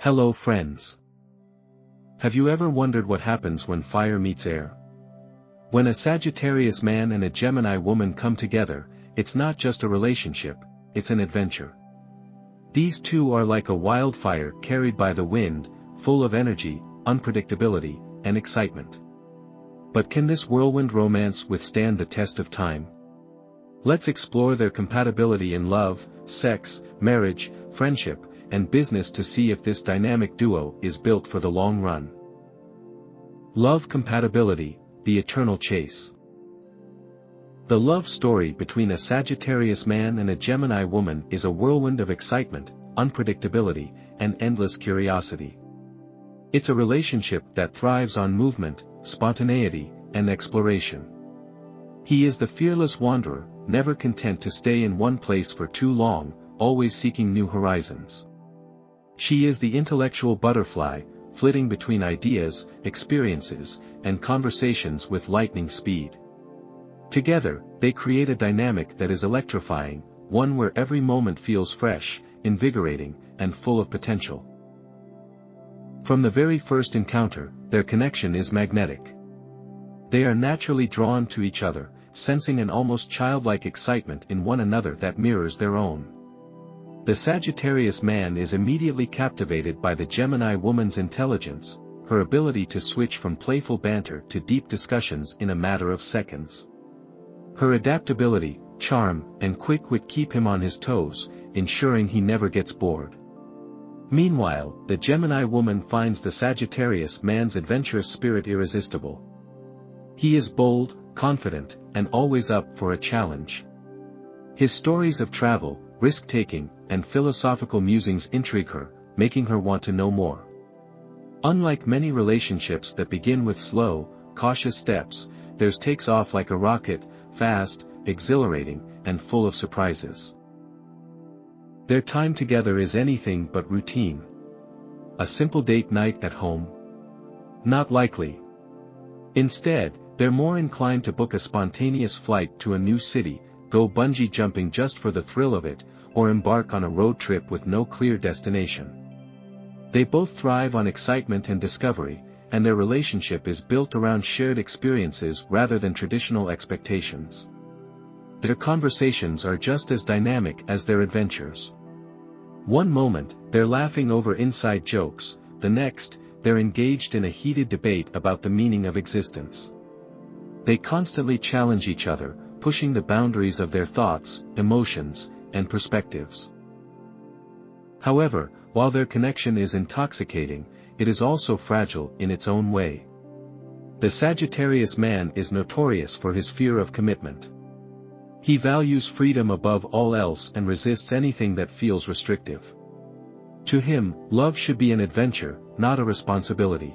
Hello friends. Have you ever wondered what happens when fire meets air? When a Sagittarius man and a Gemini woman come together, it's not just a relationship, it's an adventure. These two are like a wildfire carried by the wind, full of energy, unpredictability, and excitement. But can this whirlwind romance withstand the test of time? Let's explore their compatibility in love, sex, marriage, friendship, and business to see if this dynamic duo is built for the long run. Love compatibility, the eternal chase. The love story between a Sagittarius man and a Gemini woman is a whirlwind of excitement, unpredictability, and endless curiosity. It's a relationship that thrives on movement, spontaneity, and exploration. He is the fearless wanderer, never content to stay in one place for too long, always seeking new horizons. She is the intellectual butterfly, flitting between ideas, experiences, and conversations with lightning speed. Together, they create a dynamic that is electrifying, one where every moment feels fresh, invigorating, and full of potential. From the very first encounter, their connection is magnetic. They are naturally drawn to each other, sensing an almost childlike excitement in one another that mirrors their own. The Sagittarius man is immediately captivated by the Gemini woman's intelligence, her ability to switch from playful banter to deep discussions in a matter of seconds. Her adaptability, charm, and quick wit keep him on his toes, ensuring he never gets bored. Meanwhile, the Gemini woman finds the Sagittarius man's adventurous spirit irresistible. He is bold, confident, and always up for a challenge. His stories of travel, risk-taking, and philosophical musings intrigue her, making her want to know more. Unlike many relationships that begin with slow, cautious steps, theirs takes off like a rocket, fast, exhilarating, and full of surprises. Their time together is anything but routine. A simple date night at home? Not likely. Instead, they're more inclined to book a spontaneous flight to a new city, go bungee jumping just for the thrill of it, or embark on a road trip with no clear destination. They both thrive on excitement and discovery, and their relationship is built around shared experiences rather than traditional expectations. Their conversations are just as dynamic as their adventures. One moment, they're laughing over inside jokes, the next, they're engaged in a heated debate about the meaning of existence. They constantly challenge each other, pushing the boundaries of their thoughts, emotions, and perspectives. However, while their connection is intoxicating, it is also fragile in its own way. The Sagittarius man is notorious for his fear of commitment. He values freedom above all else and resists anything that feels restrictive. To him, love should be an adventure, not a responsibility.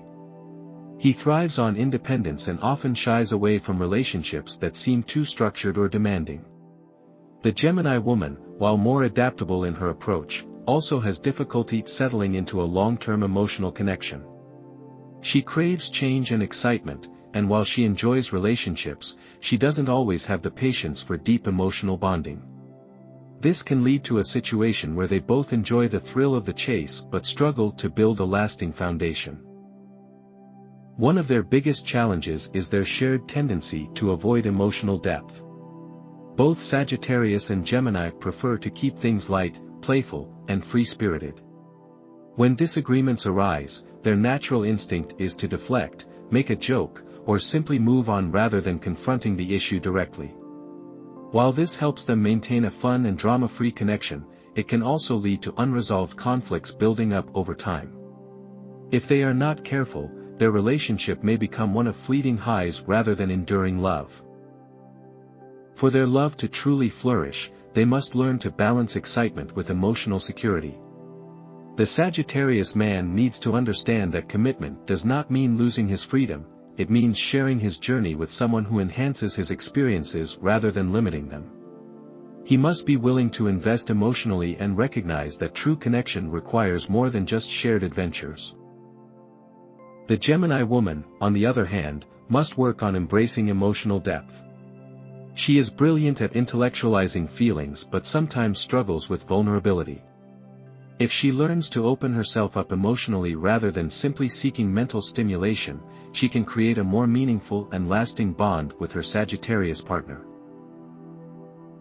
He thrives on independence and often shies away from relationships that seem too structured or demanding. The Gemini woman, while more adaptable in her approach, also has difficulty settling into a long-term emotional connection. She craves change and excitement, and while she enjoys relationships, she doesn't always have the patience for deep emotional bonding. This can lead to a situation where they both enjoy the thrill of the chase but struggle to build a lasting foundation. One of their biggest challenges is their shared tendency to avoid emotional depth. Both Sagittarius and Gemini prefer to keep things light, playful, and free-spirited. When disagreements arise, their natural instinct is to deflect, make a joke, or simply move on rather than confronting the issue directly. While this helps them maintain a fun and drama-free connection, it can also lead to unresolved conflicts building up over time. If they are not careful, their relationship may become one of fleeting highs rather than enduring love. For their love to truly flourish, they must learn to balance excitement with emotional security. The Sagittarius man needs to understand that commitment does not mean losing his freedom, it means sharing his journey with someone who enhances his experiences rather than limiting them. He must be willing to invest emotionally and recognize that true connection requires more than just shared adventures. The Gemini woman, on the other hand, must work on embracing emotional depth. She is brilliant at intellectualizing feelings but sometimes struggles with vulnerability. If she learns to open herself up emotionally rather than simply seeking mental stimulation, she can create a more meaningful and lasting bond with her Sagittarius partner.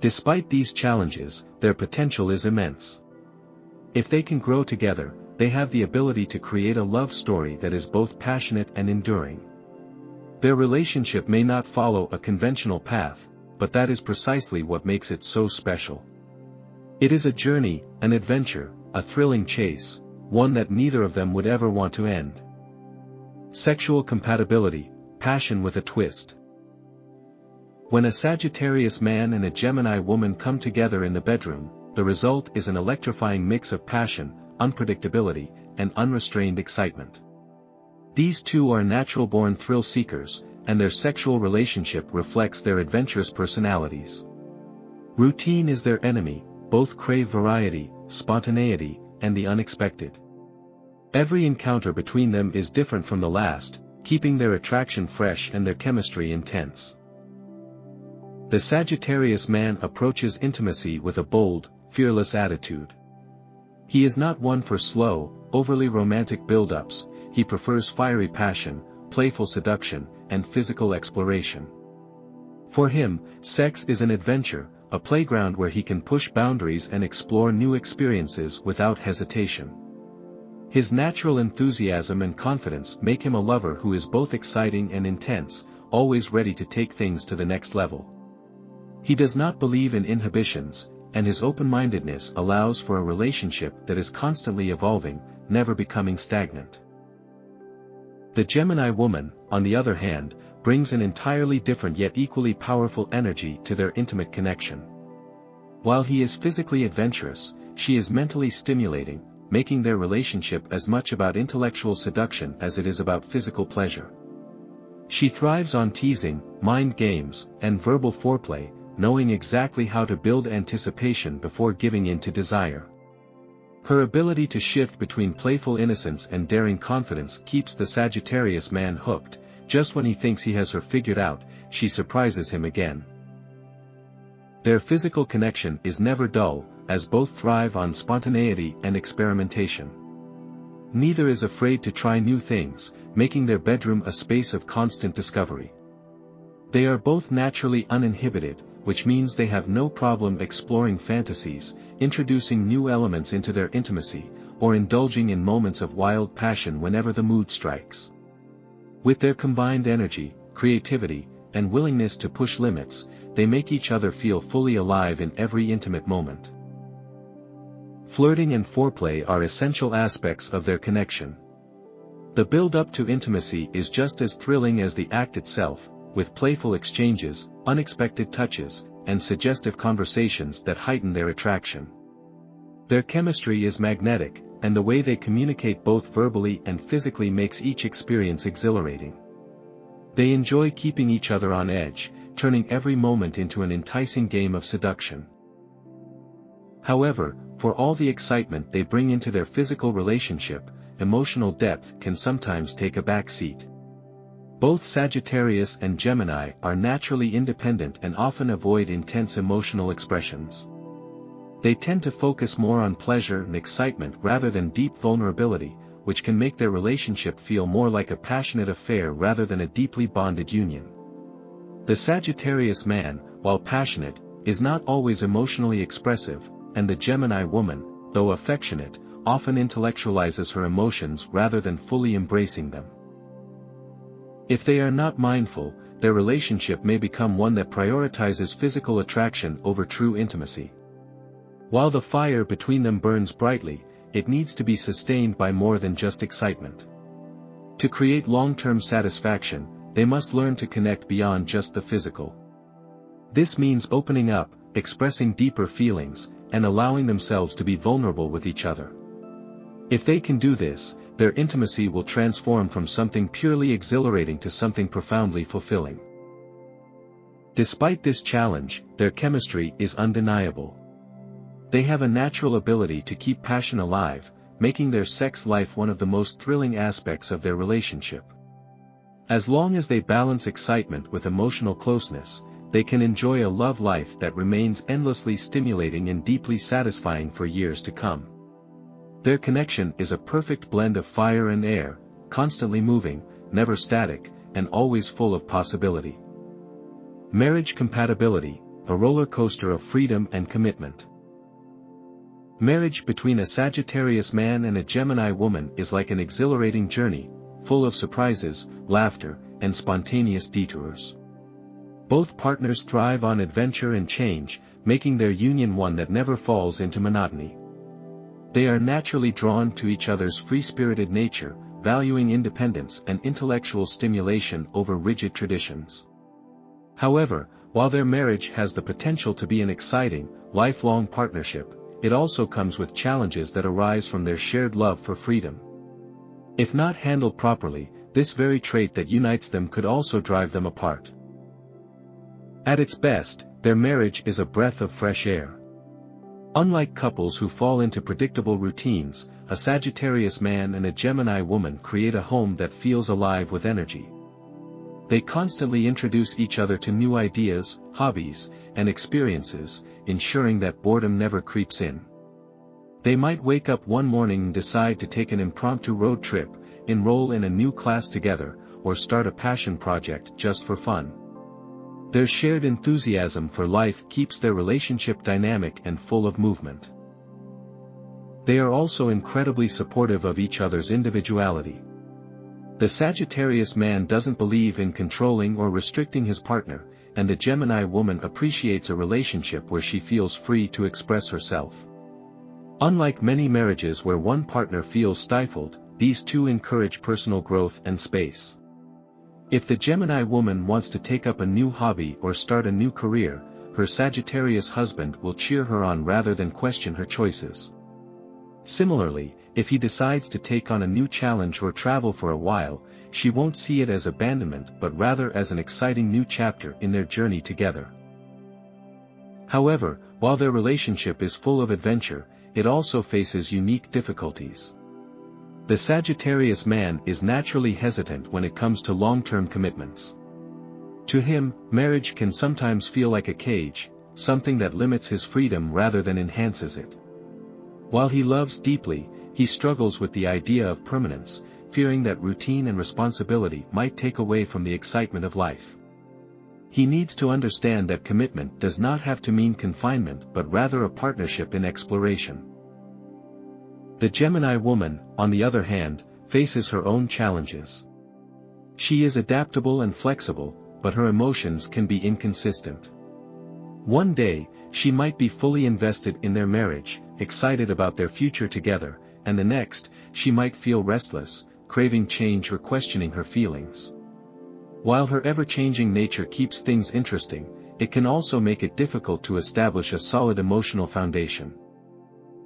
Despite these challenges, their potential is immense. If they can grow together, they have the ability to create a love story that is both passionate and enduring. Their relationship may not follow a conventional path, but that is precisely what makes it so special. It is a journey, an adventure, a thrilling chase, one that neither of them would ever want to end. Sexual compatibility, passion with a twist. When a Sagittarius man and a Gemini woman come together in the bedroom, the result is an electrifying mix of passion, unpredictability, and unrestrained excitement. These two are natural-born thrill seekers, and their sexual relationship reflects their adventurous personalities. Routine is their enemy, both crave variety, spontaneity, and the unexpected. Every encounter between them is different from the last, keeping their attraction fresh and their chemistry intense. The Sagittarius man approaches intimacy with a bold, fearless attitude. He is not one for slow, overly romantic build-ups. He prefers fiery passion, playful seduction, and physical exploration. For him, sex is an adventure, a playground where he can push boundaries and explore new experiences without hesitation. His natural enthusiasm and confidence make him a lover who is both exciting and intense, always ready to take things to the next level. He does not believe in inhibitions, and his open-mindedness allows for a relationship that is constantly evolving, never becoming stagnant. The Gemini woman, on the other hand, brings an entirely different yet equally powerful energy to their intimate connection. While he is physically adventurous, she is mentally stimulating, making their relationship as much about intellectual seduction as it is about physical pleasure. She thrives on teasing, mind games, and verbal foreplay, knowing exactly how to build anticipation before giving in to desire. Her ability to shift between playful innocence and daring confidence keeps the Sagittarius man hooked. Just when he thinks he has her figured out, she surprises him again. Their physical connection is never dull, as both thrive on spontaneity and experimentation. Neither is afraid to try new things, making their bedroom a space of constant discovery. They are both naturally uninhibited, which means they have no problem exploring fantasies, introducing new elements into their intimacy, or indulging in moments of wild passion whenever the mood strikes. With their combined energy, creativity, and willingness to push limits, they make each other feel fully alive in every intimate moment. Flirting and foreplay are essential aspects of their connection. The build-up to intimacy is just as thrilling as the act itself, with playful exchanges, unexpected touches, and suggestive conversations that heighten their attraction. Their chemistry is magnetic, and the way they communicate both verbally and physically makes each experience exhilarating. They enjoy keeping each other on edge, turning every moment into an enticing game of seduction. However, for all the excitement they bring into their physical relationship, emotional depth can sometimes take a back seat. Both Sagittarius and Gemini are naturally independent and often avoid intense emotional expressions. They tend to focus more on pleasure and excitement rather than deep vulnerability, which can make their relationship feel more like a passionate affair rather than a deeply bonded union. The Sagittarius man, while passionate, is not always emotionally expressive, and the Gemini woman, though affectionate, often intellectualizes her emotions rather than fully embracing them. If they are not mindful, their relationship may become one that prioritizes physical attraction over true intimacy. While the fire between them burns brightly, it needs to be sustained by more than just excitement. To create long-term satisfaction, they must learn to connect beyond just the physical. This means opening up, expressing deeper feelings, and allowing themselves to be vulnerable with each other. If they can do this, their intimacy will transform from something purely exhilarating to something profoundly fulfilling. Despite this challenge, their chemistry is undeniable. They have a natural ability to keep passion alive, making their sex life one of the most thrilling aspects of their relationship. As long as they balance excitement with emotional closeness, they can enjoy a love life that remains endlessly stimulating and deeply satisfying for years to come. Their connection is a perfect blend of fire and air, constantly moving, never static, and always full of possibility. Marriage compatibility, a roller coaster of freedom and commitment. Marriage between a Sagittarius man and a Gemini woman is like an exhilarating journey, full of surprises, laughter, and spontaneous detours. Both partners thrive on adventure and change, making their union one that never falls into monotony. They are naturally drawn to each other's free-spirited nature, valuing independence and intellectual stimulation over rigid traditions. However, while their marriage has the potential to be an exciting, lifelong partnership, it also comes with challenges that arise from their shared love for freedom. If not handled properly, this very trait that unites them could also drive them apart. At its best, their marriage is a breath of fresh air. Unlike couples who fall into predictable routines, a Sagittarius man and a Gemini woman create a home that feels alive with energy. They constantly introduce each other to new ideas, hobbies, and experiences, ensuring that boredom never creeps in. They might wake up one morning and decide to take an impromptu road trip, enroll in a new class together, or start a passion project just for fun. Their shared enthusiasm for life keeps their relationship dynamic and full of movement. They are also incredibly supportive of each other's individuality. The Sagittarius man doesn't believe in controlling or restricting his partner, and the Gemini woman appreciates a relationship where she feels free to express herself. Unlike many marriages where one partner feels stifled, these two encourage personal growth and space. If the Gemini woman wants to take up a new hobby or start a new career, her Sagittarius husband will cheer her on rather than question her choices. Similarly, if he decides to take on a new challenge or travel for a while, she won't see it as abandonment but rather as an exciting new chapter in their journey together. However, while their relationship is full of adventure, it also faces unique difficulties. The Sagittarius man is naturally hesitant when it comes to long-term commitments. To him, marriage can sometimes feel like a cage, something that limits his freedom rather than enhances it. While he loves deeply, he struggles with the idea of permanence, fearing that routine and responsibility might take away from the excitement of life. He needs to understand that commitment does not have to mean confinement but rather a partnership in exploration. The Gemini woman, on the other hand, faces her own challenges. She is adaptable and flexible, but her emotions can be inconsistent. One day, she might be fully invested in their marriage, excited about their future together, and the next, she might feel restless, craving change or questioning her feelings. While her ever-changing nature keeps things interesting, it can also make it difficult to establish a solid emotional foundation.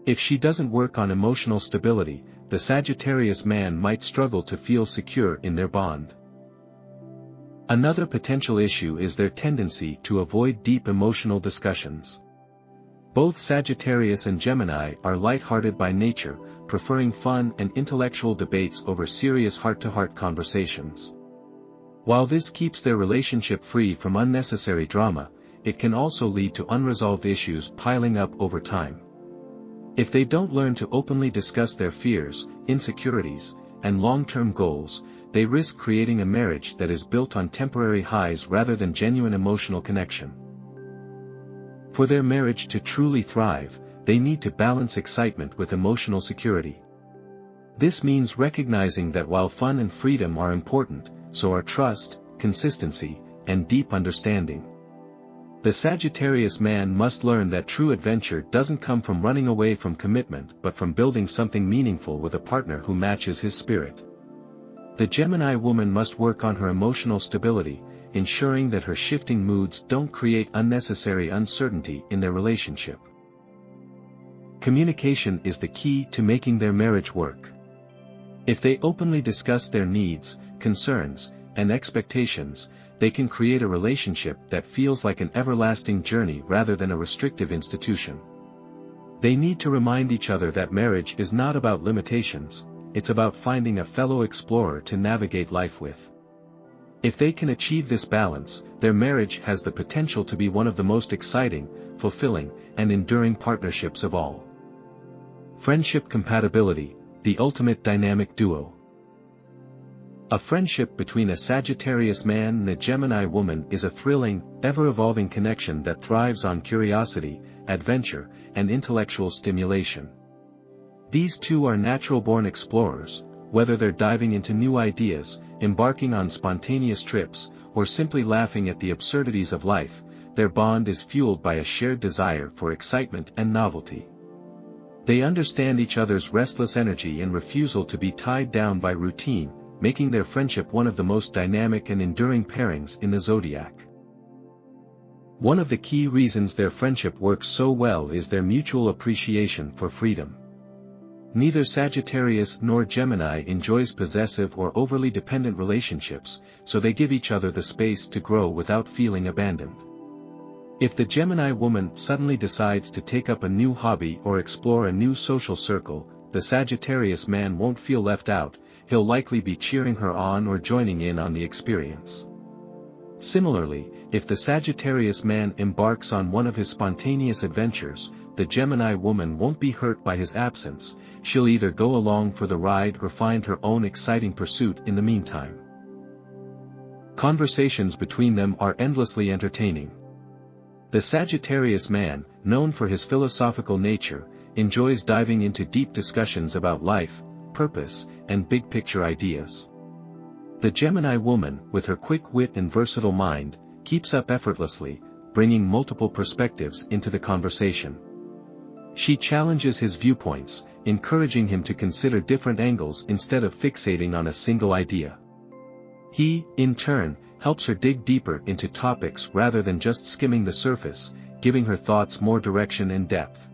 If she doesn't work on emotional stability, the Sagittarius man might struggle to feel secure in their bond. Another potential issue is their tendency to avoid deep emotional discussions. Both Sagittarius and Gemini are light-hearted by nature, preferring fun and intellectual debates over serious heart-to-heart conversations. While this keeps their relationship free from unnecessary drama, it can also lead to unresolved issues piling up over time. If they don't learn to openly discuss their fears, insecurities, and long-term goals, they risk creating a marriage that is built on temporary highs rather than genuine emotional connection. For their marriage to truly thrive, they need to balance excitement with emotional security. This means recognizing that while fun and freedom are important, so are trust, consistency, and deep understanding. The Sagittarius man must learn that true adventure doesn't come from running away from commitment but from building something meaningful with a partner who matches his spirit. The Gemini woman must work on her emotional stability, ensuring that her shifting moods don't create unnecessary uncertainty in their relationship. Communication is the key to making their marriage work. If they openly discuss their needs, concerns, and expectations, they can create a relationship that feels like an everlasting journey rather than a restrictive institution. They need to remind each other that marriage is not about limitations, it's about finding a fellow explorer to navigate life with. If they can achieve this balance, their marriage has the potential to be one of the most exciting, fulfilling, and enduring partnerships of all. Friendship compatibility, the ultimate dynamic duo. A friendship between a Sagittarius man and a Gemini woman is a thrilling, ever-evolving connection that thrives on curiosity, adventure, and intellectual stimulation. These two are natural-born explorers, whether they're diving into new ideas, embarking on spontaneous trips, or simply laughing at the absurdities of life. Their bond is fueled by a shared desire for excitement and novelty. They understand each other's restless energy and refusal to be tied down by routine, making their friendship one of the most dynamic and enduring pairings in the zodiac. One of the key reasons their friendship works so well is their mutual appreciation for freedom. Neither Sagittarius nor Gemini enjoys possessive or overly dependent relationships, so they give each other the space to grow without feeling abandoned. If the Gemini woman suddenly decides to take up a new hobby or explore a new social circle, the Sagittarius man won't feel left out. He'll likely be cheering her on or joining in on the experience. Similarly, if the Sagittarius man embarks on one of his spontaneous adventures, the Gemini woman won't be hurt by his absence. She'll either go along for the ride or find her own exciting pursuit in the meantime. Conversations between them are endlessly entertaining. The Sagittarius man, known for his philosophical nature, enjoys diving into deep discussions about life, purpose, and big-picture ideas. The Gemini woman, with her quick wit and versatile mind, keeps up effortlessly, bringing multiple perspectives into the conversation. She challenges his viewpoints, encouraging him to consider different angles instead of fixating on a single idea. He, in turn, helps her dig deeper into topics rather than just skimming the surface, giving her thoughts more direction and depth.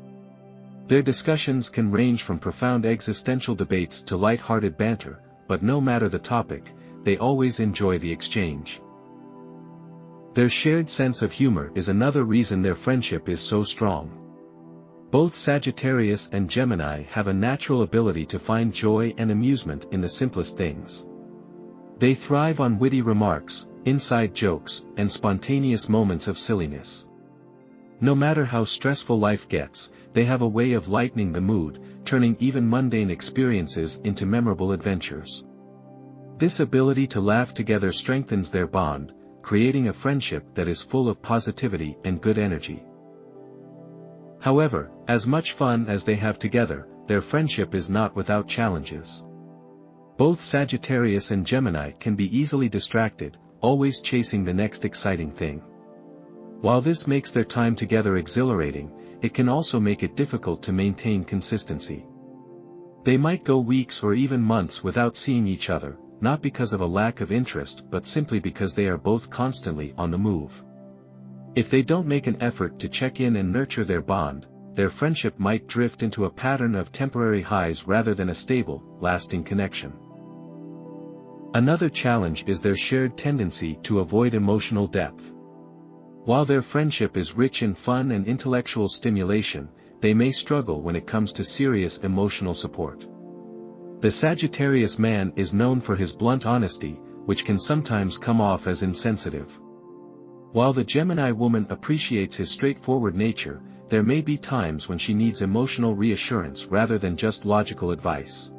Their discussions can range from profound existential debates to light-hearted banter, but no matter the topic, they always enjoy the exchange. Their shared sense of humor is another reason their friendship is so strong. Both Sagittarius and Gemini have a natural ability to find joy and amusement in the simplest things. They thrive on witty remarks, inside jokes, and spontaneous moments of silliness. No matter how stressful life gets, they have a way of lightening the mood, turning even mundane experiences into memorable adventures. This ability to laugh together strengthens their bond, creating a friendship that is full of positivity and good energy. However, as much fun as they have together, their friendship is not without challenges. Both Sagittarius and Gemini can be easily distracted, always chasing the next exciting thing. While this makes their time together exhilarating, it can also make it difficult to maintain consistency. They might go weeks or even months without seeing each other, not because of a lack of interest but simply because they are both constantly on the move. If they don't make an effort to check in and nurture their bond, their friendship might drift into a pattern of temporary highs rather than a stable, lasting connection. Another challenge is their shared tendency to avoid emotional depth. While their friendship is rich in fun and intellectual stimulation, they may struggle when it comes to serious emotional support. The Sagittarius man is known for his blunt honesty, which can sometimes come off as insensitive. While the Gemini woman appreciates his straightforward nature, there may be times when she needs emotional reassurance rather than just logical advice.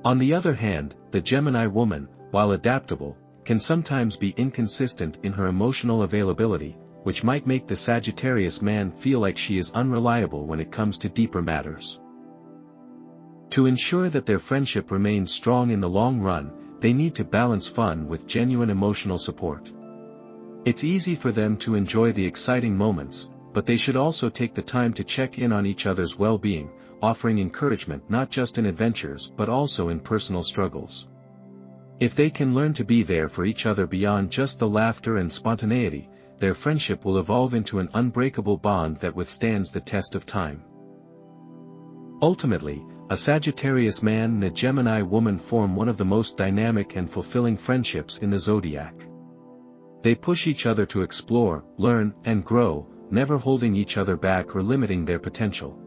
On the other hand, the Gemini woman, while adaptable, can sometimes be inconsistent in her emotional availability, which might make the Sagittarius man feel like she is unreliable when it comes to deeper matters. To ensure that their friendship remains strong in the long run, they need to balance fun with genuine emotional support. It's easy for them to enjoy the exciting moments, but they should also take the time to check in on each other's well-being, offering encouragement not just in adventures but also in personal struggles. If they can learn to be there for each other beyond just the laughter and spontaneity, their friendship will evolve into an unbreakable bond that withstands the test of time. Ultimately, a Sagittarius man and a Gemini woman form one of the most dynamic and fulfilling friendships in the zodiac. They push each other to explore, learn, and grow, never holding each other back or limiting their potential.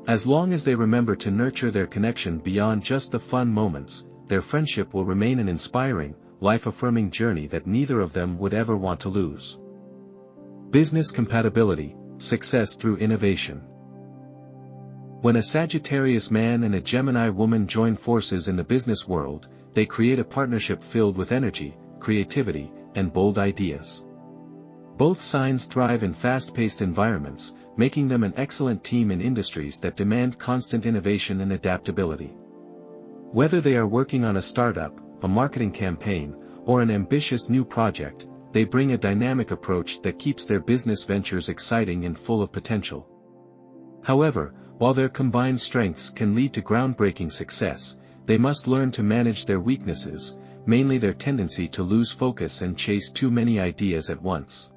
As long as they remember to nurture their connection beyond just the fun moments, their friendship will remain an inspiring, life-affirming journey that neither of them would ever want to lose. Business compatibility, success through innovation. When a Sagittarius man and a Gemini woman join forces in the business world, they create a partnership filled with energy, creativity, and bold ideas. Both signs thrive in fast-paced environments, making them an excellent team in industries that demand constant innovation and adaptability. Whether they are working on a startup, a marketing campaign, or an ambitious new project, they bring a dynamic approach that keeps their business ventures exciting and full of potential. However, while their combined strengths can lead to groundbreaking success, they must learn to manage their weaknesses, mainly their tendency to lose focus and chase too many ideas at once.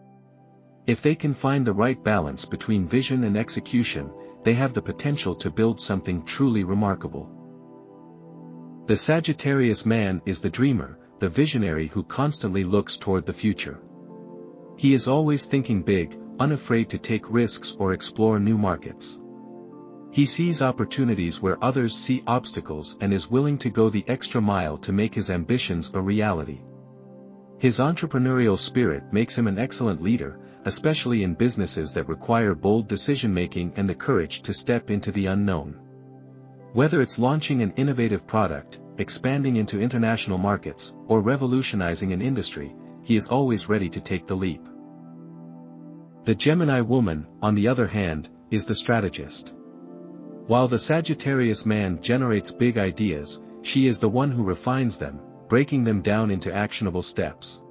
If they can find the right balance between vision and execution, they have the potential to build something truly remarkable. The Sagittarius man is the dreamer, the visionary who constantly looks toward the future. He is always thinking big, unafraid to take risks or explore new markets. He sees opportunities where others see obstacles and is willing to go the extra mile to make his ambitions a reality. His entrepreneurial spirit makes him an excellent leader, especially in businesses that require bold decision-making and the courage to step into the unknown. Whether it's launching an innovative product, expanding into international markets, or revolutionizing an industry, he is always ready to take the leap. The Gemini woman, on the other hand, is the strategist. While the Sagittarius man generates big ideas, she is the one who refines them, breaking them down into actionable steps.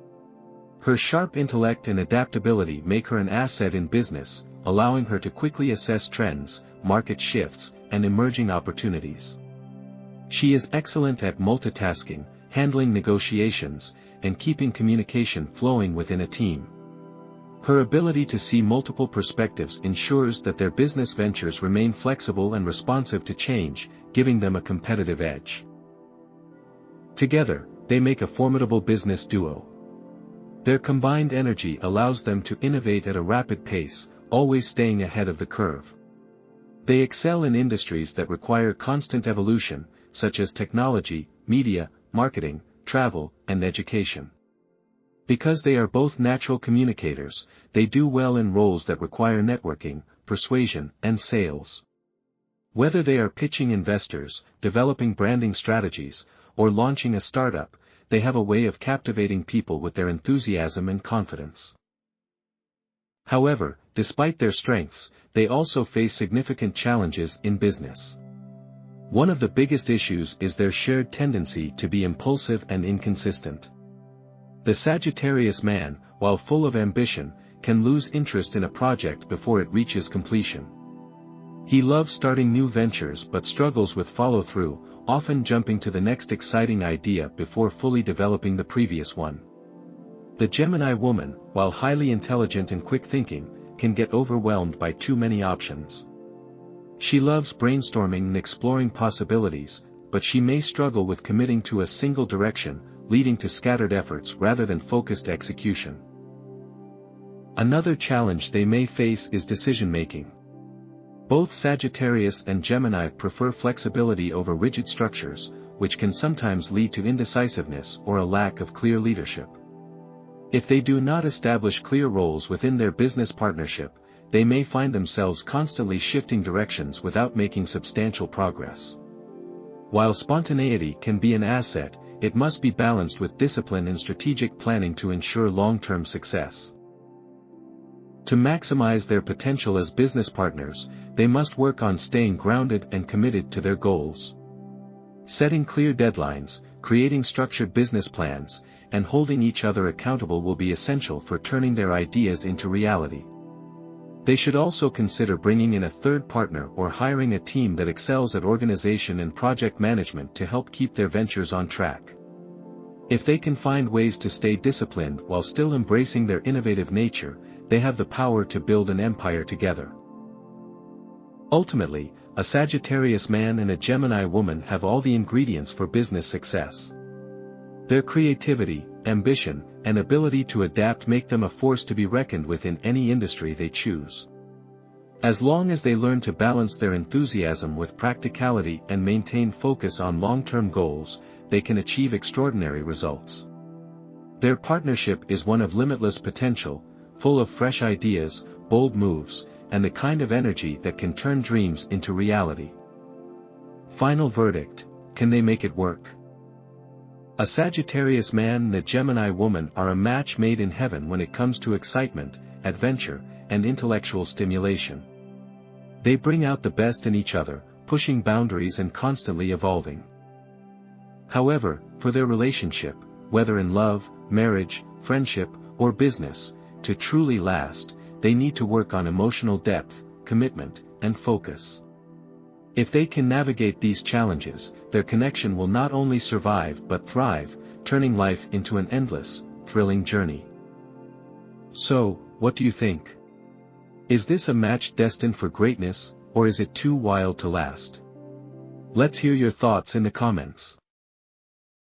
Her sharp intellect and adaptability make her an asset in business, allowing her to quickly assess trends, market shifts, and emerging opportunities. She is excellent at multitasking, handling negotiations, and keeping communication flowing within a team. Her ability to see multiple perspectives ensures that their business ventures remain flexible and responsive to change, giving them a competitive edge. Together, they make a formidable business duo. Their combined energy allows them to innovate at a rapid pace, always staying ahead of the curve. They excel in industries that require constant evolution, such as technology, media, marketing, travel, and education. Because they are both natural communicators, they do well in roles that require networking, persuasion, and sales. Whether they are pitching investors, developing branding strategies, or launching a startup, they have a way of captivating people with their enthusiasm and confidence. However, despite their strengths, they also face significant challenges in business. One of the biggest issues is their shared tendency to be impulsive and inconsistent. The Sagittarius man, while full of ambition, can lose interest in a project before it reaches completion. He loves starting new ventures but struggles with follow-through, often jumping to the next exciting idea before fully developing the previous one. The Gemini woman, while highly intelligent and quick-thinking, can get overwhelmed by too many options. She loves brainstorming and exploring possibilities, but she may struggle with committing to a single direction, leading to scattered efforts rather than focused execution. Another challenge they may face is decision-making. Both Sagittarius and Gemini prefer flexibility over rigid structures, which can sometimes lead to indecisiveness or a lack of clear leadership. If they do not establish clear roles within their business partnership, they may find themselves constantly shifting directions without making substantial progress. While spontaneity can be an asset, it must be balanced with discipline and strategic planning to ensure long-term success. To maximize their potential as business partners, they must work on staying grounded and committed to their goals. Setting clear deadlines, creating structured business plans, and holding each other accountable will be essential for turning their ideas into reality. They should also consider bringing in a third partner or hiring a team that excels at organization and project management to help keep their ventures on track. If they can find ways to stay disciplined while still embracing their innovative nature, they have the power to build an empire together. Ultimately, a Sagittarius man and a Gemini woman have all the ingredients for business success. Their creativity, ambition, and ability to adapt make them a force to be reckoned with in any industry they choose. As long as they learn to balance their enthusiasm with practicality and maintain focus on long-term goals, they can achieve extraordinary results. Their partnership is one of limitless potential, full of fresh ideas, bold moves, and the kind of energy that can turn dreams into reality. Final verdict: can they make it work? A Sagittarius man and a Gemini woman are a match made in heaven when it comes to excitement, adventure, and intellectual stimulation. They bring out the best in each other, pushing boundaries and constantly evolving. However, for their relationship, whether in love, marriage, friendship, or business, to truly last, they need to work on emotional depth, commitment, and focus. If they can navigate these challenges, their connection will not only survive but thrive, turning life into an endless, thrilling journey. So, what do you think? Is this a match destined for greatness, or is it too wild to last? Let's hear your thoughts in the comments.